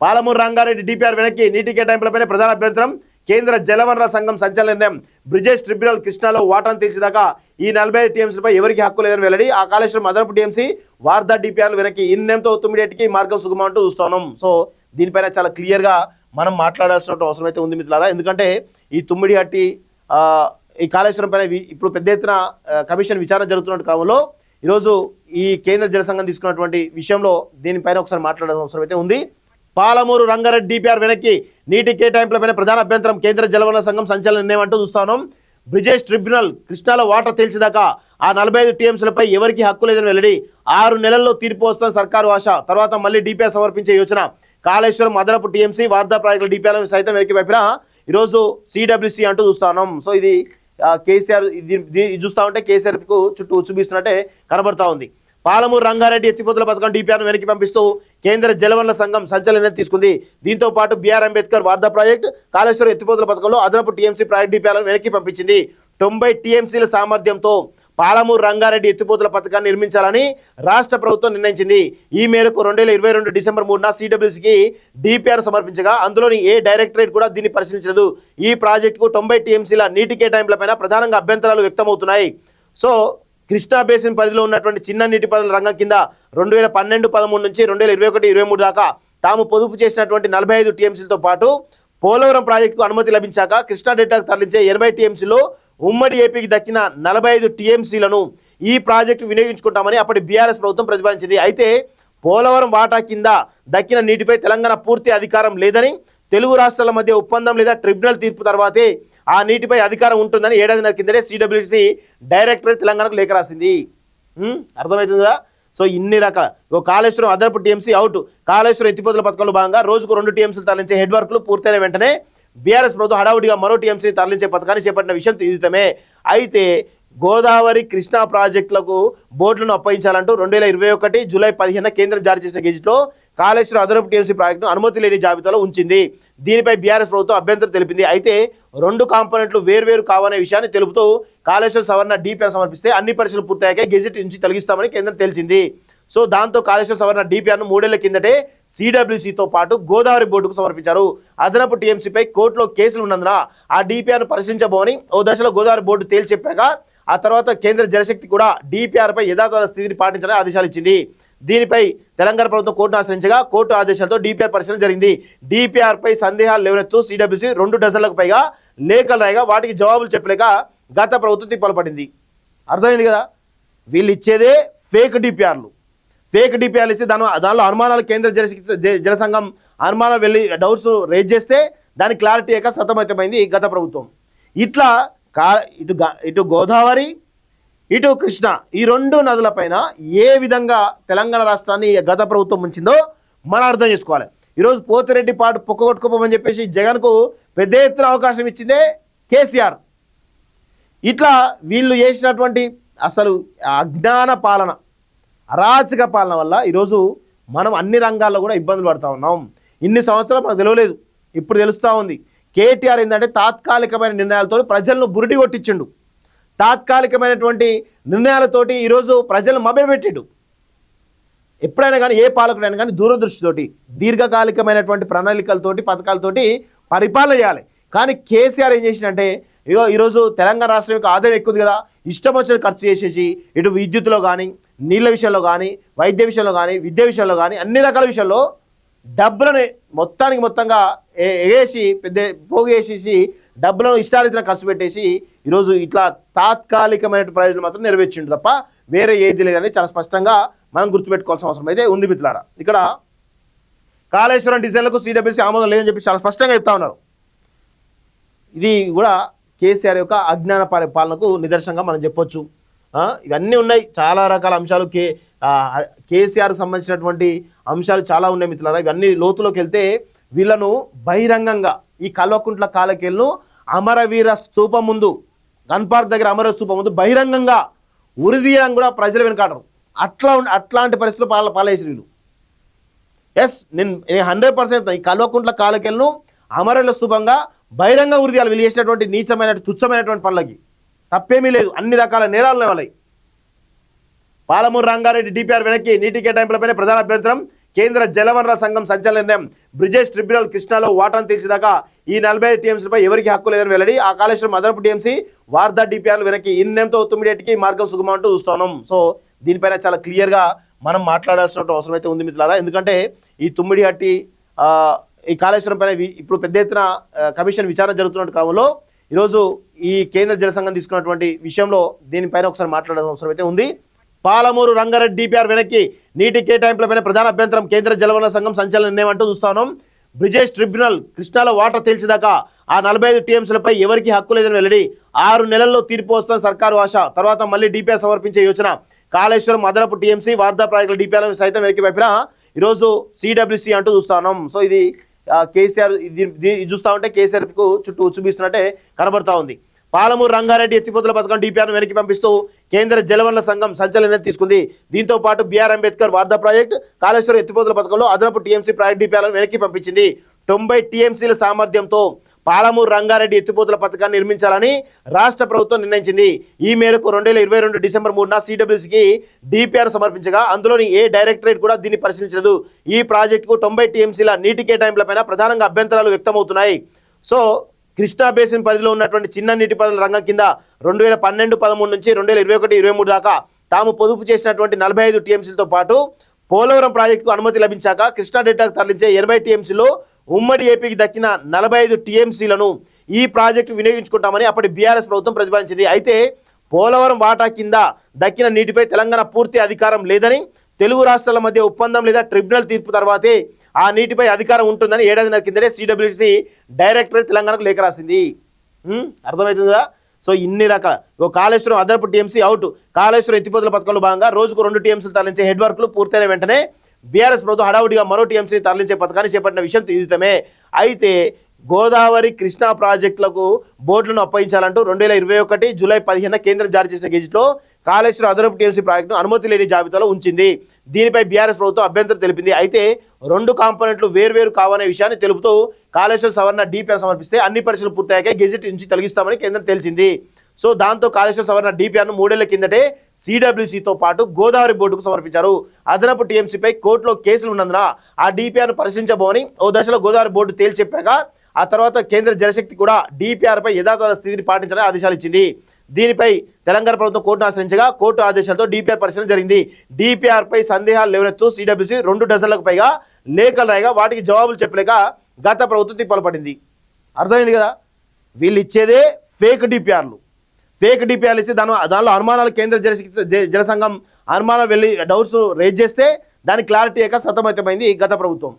Palamuru Rangareddy DPR వెనక్కి నీటి కేటాయింపులపై ప్రధాన అభ్యంతరం కేంద్ర జలవనరుల సంఘం సంచలన నిర్ణయం బ్రిజేష్ ట్రిబ్యునల్ కృష్ణాలో వాటాను తీర్చేదాకా ఈ 45 టీఎంసీలపై ఎవరికి హక్కు లేదని వెల్లడి ఆ కాళేశ్వరం అదనపు టీఎంసీ వార్దా డిపిఆర్లు వెనక్కి ఈ నిర్ణయంతో తుమ్మిడికి మార్గం సుగమం అంటూ చూస్తున్నాం. సో దీనిపైన చాలా క్లియర్గా మనం మాట్లాడాల్సిన అవసరం అయితే ఉంది మిత్రులారా. ఎందుకంటే ఈ తుమ్మిడి అట్టి ఈ కాళేశ్వరం పైన ఇప్పుడు పెద్ద ఎత్తున కమిషన్ విచారణ జరుగుతున్న క్రమంలో ఈరోజు ఈ కేంద్ర జల సంఘం తీసుకున్నటువంటి విషయంలో దీనిపైన ఒకసారి మాట్లాడాల్సిన అవసరం అయితే ఉంది. పాలమూరు రంగారెడ్డి డిపిఆర్ వెనక్కి నీటి కేటాయింపులపైన ప్రధాన అభ్యంతరం కేంద్ర జలవనరుల సంఘం సంచలన నిర్ణయం అంటూ చూస్తాను. బ్రిజేష్ ట్రిబ్యునల్ కృష్ణాలో వాటర్ తేల్చేదాకా ఆ 45 టీఎంసీలపై ఎవరికి హక్కు లేదని వెల్లడి 6 నెలల్లో తీర్పు వస్తున్న సర్కారు ఆశ. తర్వాత మళ్ళీ డిపిఆర్ సమర్పించే యోచన కాళేశ్వరం అదనపు టీఎంసీ వార్దా ప్రాజెక్టుల డిపిఆర్ సైతం వెనక్కి వైపున ఈరోజు సిడబ్ల్యూసి అంటూ చూస్తున్నాం. సో ఇది కేసీఆర్ ఇది చూస్తా ఉంటే కేసీఆర్ కు చుట్టూ ఉచ్చుబిస్తున్నట్టే కనబడతా ఉంది. పాలమూరు రంగారెడ్డి ఎత్తిపోతల పథకం డిపిఆర్ను వెనక్కి పంపిస్తూ కేంద్ర జలవనరుల సంఘం సంచలన నిర్ణయం తీసుకుంది. దీంతో పాటు బిఆర్ అంబేద్కర్ వార్దా ప్రాజెక్ట్ కాళేశ్వరం ఎత్తిపోతల పథకంలో అదనపు టీఎంసీ ప్రాజెక్ట్ డిపిఆర్లను వెనక్కి పంపించింది. 90 టీఎంసీల సామర్థ్యంతో పాలమూరు రంగారెడ్డి ఎత్తిపోతల పథకాన్ని నిర్మించాలని రాష్ట్ర ప్రభుత్వం నిర్ణయించింది. ఈ మేరకు 2022 డిసెంబర్ 3న సిడబ్ల్యూసీకి డిపిఆర్ సమర్పించగా అందులోని ఏ డైరెక్టరేట్ కూడా దీన్ని పరిశీలించలేదు. ఈ ప్రాజెక్టుకు 90 టీఎంసీల నీటి కేటాయింపులపైన ప్రధానంగా అభ్యంతరాలు వ్యక్తమవుతున్నాయి. సో కృష్ణా బేసిన్ పరిధిలో ఉన్నటువంటి చిన్న నీటిపారుదల రంగం కింద 2012-13 నుంచి 2021-23 దాకా తాము పొదుపు చేసినటువంటి 45 టీఎంసీలతో పాటు పోలవరం ప్రాజెక్టుకు అనుమతి లభించాక కృష్ణా డెల్టాకు తరలించే 80 టీఎంసీలో ఉమ్మడి ఏపీకి దక్కిన 45 టీఎంసీలను ఈ ప్రాజెక్టు వినియోగించుకుంటామని అప్పటి బీఆర్ఎస్ ప్రభుత్వం ప్రతిపాదించింది. అయితే పోలవరం వాటా కింద దక్కిన నీటిపై తెలంగాణ పూర్తి అధికారం లేదని, తెలుగు రాష్ట్రాల మధ్య ఒప్పందం లేదా ట్రిబ్యునల్ తీర్పు తర్వాతే ఆ నీటిపై అధికారం ఉంటుందని ఏడాదిన్నర కిందటే సిడబ్ల్యూసీ డైరెక్టర్ తెలంగాణకు లేఖ రాసింది. అర్థమవుతుందా? సో ఇన్ని రకాల కాళేశ్వరం అదనపు టీఎంసీ అవుట్. కాళేశ్వరం ఎత్తిపోతల పథకంలో భాగంగా రోజుకు 2 టీఎంసీలు తరలించే హెడ్ వర్క్లు పూర్తయిన వెంటనే బీఆర్ఎస్ ప్రభుత్వం హడావుడిగా మరో టీఎంసీని తరలించే పథకాన్ని చేపట్టిన విషయం విదితమే. అయితే గోదావరి కృష్ణా ప్రాజెక్టులకు బోర్డులను అప్పగించాలంటూ 2021 జూలై 15న కేంద్రం జారీ చేసిన గెజిట్లో కాళేశ్వరం అదనపు టీఎంసీ ప్రాజెక్టును అనుమతి లేని జాబితాలో ఉంచింది. దీనిపై బీఆర్ఎస్ ప్రభుత్వం అభ్యంతరం తెలిపింది. అయితే 2 కాంపోనెంట్లు వేర్వేరు కావనే విషయాన్ని తెలుపుతూ కాళేశ్వరం సవరణ డిపిఆర్ సమర్పిస్తే అన్ని పరీక్షలు పూర్తయ్యాకే గెజిట్ నుంచి తొలగిస్తామని కేంద్రం తెలిసింది. సో దాంతో కాళేశ్వరం సవరణ డిపిఆర్ను 3 ఏళ్ల కిందటే సిడబ్ల్యూసీతో పాటు గోదావరి బోర్డుకు సమర్పించారు. అదనపు టీఎంసీపై కోర్టులో కేసులు ఉన్నందున ఆ డిపిఆర్ను పరిశీలించబోని ఓ దశలో గోదావరి బోర్డు తేల్చెప్పాక ఆ తర్వాత కేంద్ర జలశక్తి కూడా డిపిఆర్పై యథాతథ స్థితిని పాటించాలని ఆదేశాలు ఇచ్చింది. దీనిపై తెలంగాణ ప్రభుత్వం కోర్టును ఆశ్రయించగా కోర్టు ఆదేశాలతో డిపిఆర్ పరిశీలన జరిగింది. డిపిఆర్పై సందేహాలు లేవనెత్తు సిడబ్ల్యూసీ 2 డజన్లకు పైగా లేఖలు రాయగా వాటికి జవాబులు చెప్పలేక గత ప్రభుత్వం తిప్పలు పడింది. అర్థమైంది కదా? వీళ్ళు ఇచ్చేదే ఫేక్ డిపిఆర్లు. ఫేక్ డిపిఆర్లు ఇస్తే దానిలో అనుమానాలు కేంద్ర జల సంఘం అనుమానాలు వెళ్ళి డౌట్స్ రేజ్ చేస్తే దాని క్లారిటీ అయ్యాక సతమతమైంది గత ప్రభుత్వం. ఇట్లా ఇటు గోదావరి ఇటు కృష్ణ ఈ 2 నదులపైన ఏ విధంగా తెలంగాణ రాష్ట్రాన్ని గత ప్రభుత్వం ఉంచిందో మనం అర్థం చేసుకోవాలి. ఈరోజు పోతిరెడ్డి పాటు పొక్కగొట్టుకోమని చెప్పేసి జగన్కు పెద్ద ఎత్తున అవకాశం ఇచ్చిందే కేసీఆర్. ఇట్లా వీళ్ళు చేసినటువంటి అసలు అజ్ఞాన పాలన, అరాచక పాలన వల్ల ఈరోజు మనం అన్ని రంగాల్లో కూడా ఇబ్బందులు పడుతూ ఉన్నాం. ఇన్ని సంవత్సరాలు మనకు తెలియలేదు, ఇప్పుడు తెలుస్తూ ఉంది. కేటీఆర్ ఏంటంటే తాత్కాలికమైన నిర్ణయాలతో ప్రజలను బురిడి కొట్టించిండు. తాత్కాలికమైనటువంటి నిర్ణయాలతోటి ఈరోజు ప్రజలను మభ్యపెట్టిండు. ఎప్పుడైనా కానీ ఏ పాలకుడైనా కానీ దూరదృష్టితోటి దీర్ఘకాలికమైనటువంటి ప్రణాళికలతోటి పథకాలతోటి పరిపాలన చేయాలి. కానీ కేసీఆర్ ఏం చేసిందంటే ఈరోజు తెలంగాణ రాష్ట్రం యొక్క ఆదాయం ఎక్కువ కదా, ఇష్టం వచ్చిన ఖర్చు చేసేసి ఇటు విద్యుత్తులో కానీ, నీళ్ళ విషయంలో కానీ, వైద్య విషయంలో కానీ, విద్య విషయంలో కానీ అన్ని రకాల విషయాల్లో డబ్బులని మొత్తంగా ఎగేసి పెద్ద పోగేసేసి డబ్బులను ఇష్టారీతిన ఖర్చు పెట్టేసి ఈరోజు ఇట్లా తాత్కాలికమైన ప్రయోజనం మాత్రం నెరవేర్చిండు తప్ప వేరే ఏది లేదని చాలా స్పష్టంగా మనం గుర్తుపెట్టుకోవాల్సిన అవసరం అయితే ఉంది మిత్రులారా. ఇక్కడ కాళేశ్వరం డిజైన్లకు సిడబ్ల్యూసీ ఆమోదం లేదని చెప్పి చాలా స్పష్టంగా చెప్తా ఉన్నారు. ఇది కూడా కేసీఆర్ యొక్క అజ్ఞాన పాలనకు నిదర్శనంగా మనం చెప్పొచ్చు. ఇవన్నీ ఉన్నాయి, చాలా రకాల అంశాలు కేసీఆర్కు సంబంధించినటువంటి అంశాలు చాలా ఉన్నాయి మిత్రులారా. ఇవన్నీ లోతులోకి వెళ్తే వీళ్ళను బహిరంగంగా ఈ కల్వకుంట్ల కాలకేళ్ళను అమరవీర స్తూపం ముందు, గన్ పార్క్ దగ్గర అమరవీర స్తూపం ముందు బహిరంగంగా ఉరిదీయడం కూడా ప్రజలు వెనకాడరు. అట్లాంటి పరిస్థితులు పాలేసి వీళ్ళు. ఎస్, నేను 100% ఈ కల్వకుంట్ల కాలకేళ్ళను అమరవీర స్తూపంగా బహిరంగ ఉరిదీయాలి. వీళ్ళు చేసినటువంటి నీచమైన తుచ్చమైనటువంటి పనులకి తప్పేమీ లేదు, అన్ని రకాల నేరాలు వాళ్ళవి. పాలమూరు రంగారెడ్డి డిపిఆర్ వెనక్కి నీటి కేటాయింపులపై ప్రధాన అభ్యంతరం కేంద్ర జలవనరుల సంఘం సంచలన నిర్ణయం బ్రిజేష్ ట్రిబ్యునల్ కృష్ణాలో వాటాను తీర్చేదాకా ఈ 45 టీఎంసీలపై ఎవరికి హక్కు లేదని వెల్లడి. ఆ కాళేశ్వరం అదనపు టీఎంసీ వార్దా డిపిఆర్లు వెనక్కి ఈ నిర్ణయంతో తుమ్మిడేటికి మార్గం సుగమం అంటూ చూస్తున్నాం. సో దీనిపైన చాలా క్లియర్గా మనం మాట్లాడాల్సిన అవసరం అయితే ఉంది మిత్రులారా. ఎందుకంటే ఈ తుమ్మిడి హట్టి ఈ కాళేశ్వరం పైన ఇప్పుడు పెద్ద ఎత్తున కమిషన్ విచారణ జరుగుతున్న క్రమంలో ఈరోజు ఈ కేంద్ర జల సంఘం తీసుకున్నటువంటి విషయంలో దీనిపైన ఒకసారి మాట్లాడాల్సిన అవసరం అయితే ఉంది. పాలమూరు రంగారెడ్డి డిపిఆర్ వెనక్కి నీటి కేటాయింపులపైన ప్రధాన అభ్యంతరం కేంద్ర జలవనరుల సంఘం సంచలన నిర్ణయం అంటూ చూస్తాను. బ్రిజేష్ ట్రిబ్యునల్ కృష్ణాలో వాటర్ తేల్చేదాకా ఆ 45 టీఎంసీలపై ఎవరికి హక్కు లేదని వెల్లడి. 6 నెలల్లో తీర్పు వస్తున్న సర్కారు ఆశ. తర్వాత మళ్ళీ డిపిఆర్ సమర్పించే యోచన. కాళేశ్వరం అదనపు టీఎంసీ వార్దా ప్రాజెక్టుల డిపిఆర్ సైతం వెనక్కి వైపున ఈరోజు సిడబ్ల్యూసి అంటూ చూస్తున్నాం. సో ఇది కేసీఆర్ ఇది చూస్తా ఉంటే కేసీఆర్ కు చుట్టూ ఉచ్చుబీస్తున్నట్టే కనబడతా ఉంది. పాలమూరు రంగారెడ్డి ఎత్తిపోతల పథకం డిపిఆర్ను వెనక్కి పంపిస్తూ కేంద్ర జలవనరుల సంఘం సంచలన నిర్ణయం తీసుకుంది. దీంతో పాటు బిఆర్ అంబేద్కర్ వార్దా ప్రాజెక్ట్, కాళేశ్వరం ఎత్తిపోతల పథకంలో అదనపు టీఎంసీ ప్రాజెక్ట్ డిపిఆర్లను వెనక్కి పంపించింది. 90 టీఎంసీల సామర్థ్యంతో పాలమూరు రంగారెడ్డి ఎత్తిపోతల పథకాన్ని నిర్మించాలని రాష్ట్ర ప్రభుత్వం నిర్ణయించింది. ఈ మేరకు 2022 డిసెంబర్ 3న సిడబ్ల్యూసీకి డిపిఆర్ సమర్పించగా అందులోని ఏ డైరెక్టరేట్ కూడా దీన్ని పరిశీలించలేదు. ఈ ప్రాజెక్టుకు 90 టీఎంసీల నీటి కేటాయింపులపైన ప్రధానంగా అభ్యంతరాలు వ్యక్తమవుతున్నాయి. సో కృష్ణా బేసిన్ పరిధిలో ఉన్నటువంటి చిన్న నీటిపారుదల రంగం కింద 2012-13 నుంచి 2021-23 దాకా తాము పొదుపు చేసినటువంటి 45 టీఎంసీలతో పాటు పోలవరం ప్రాజెక్టుకు అనుమతి లభించాక కృష్ణా డెల్టాకు తరలించే 80 టీఎంసీలో ఉమ్మడి ఏపీకి దక్కిన 45 టీఎంసీలను ఈ ప్రాజెక్టు వినియోగించుకుంటామని అప్పటి బీఆర్ఎస్ ప్రభుత్వం ప్రతిపాదించింది. అయితే పోలవరం వాటా కింద దక్కిన నీటిపై తెలంగాణ పూర్తి అధికారం లేదని, తెలుగు రాష్ట్రాల మధ్య ఒప్పందం లేదా ట్రిబ్యునల్ తీర్పు తర్వాతే ఆ నీటిపై అధికారం ఉంటుందని ఏడాదిన్నర కిందటే సిడబ్ల్యూసీ డైరెక్టరేట్ తెలంగాణకు లేఖ రాసింది. అర్థమవుతుందా? సో ఇన్ని రకాల కాళేశ్వరం అదనపు టీఎంసీ అవుట్. కాళేశ్వరం ఎత్తిపోతల పథకంలో భాగంగా రోజుకు 2 టీఎంసీలు తరలించే హెడ్ వర్క్లు పూర్తయిన వెంటనే బీఆర్ఎస్ ప్రభుత్వం హడావుడిగా మరో టీఎంసీని తరలించే పథకాన్ని చేపట్టిన విషయం విదితమే. అయితే గోదావరి కృష్ణా ప్రాజెక్టులకు బోర్డులను అప్పగించాలంటూ 2021 జూలై 15న కేంద్రం జారీ చేసిన గెజిట్లో కాళేశ్వరం అదనపు టీఎంసీ ప్రాజెక్టును అనుమతి లేని జాబితాలో ఉంచింది. దీనిపై బీఆర్ఎస్ ప్రభుత్వం అభ్యంతరం తెలిపింది. అయితే 2 కాంపోనెంట్లు వేర్వేరు కావనే విషయాన్ని తెలుపుతూ కాళేశ్వరం సవరణ డిపిఆర్ సమర్పిస్తే అన్ని పరిశీలనలు పూర్తయ్యాక గెజిట్ నుంచి తొలగిస్తామని కేంద్రం తెలిసింది. సో దాంతో కాళేశ్వరం సవరణ డిపిఆర్ను 3 ఏళ్ల కిందటే సిడబ్ల్యూసీతో పాటు గోదావరి బోర్డుకు సమర్పించారు. అదనపు టీఎంసీపై కోర్టులో కేసులు ఉన్నందున ఆ డిపిఆర్ను పరిశీలించబోమని ఓ దశలో గోదావరి బోర్డు తేల్చెప్పాక ఆ తర్వాత కేంద్ర జలశక్తి కూడా డిపిఆర్పై యథాతథ స్థితిని పాటించాలని ఆదేశాలు ఇచ్చింది. దీనిపై తెలంగాణ ప్రభుత్వం కోర్టును ఆశ్రయించగా కోర్టు ఆదేశాలతో డిపిఆర్ పరిశీలన జరిగింది. డిపిఆర్పై సందేహాలు లేవనెత్తు సిడబ్ల్యూసీ 2 డజన్లకు పైగా లేఖలు రాయగా వాటికి జవాబులు చెప్పలేక గత ప్రభుత్వం తిప్పలు పడింది. అర్థమైంది కదా? వీళ్ళు ఇచ్చేదే ఫేక్ డిపిఆర్లు. ఫేక్ డిపిఆర్లు ఇస్తే దానిలో అనుమానాలు కేంద్ర జల సంఘం అనుమానాలు వెళ్ళి డౌట్స్ రేజ్ చేస్తే దాని క్లారిటీ అయ్యాక సతమతమైంది గత ప్రభుత్వం.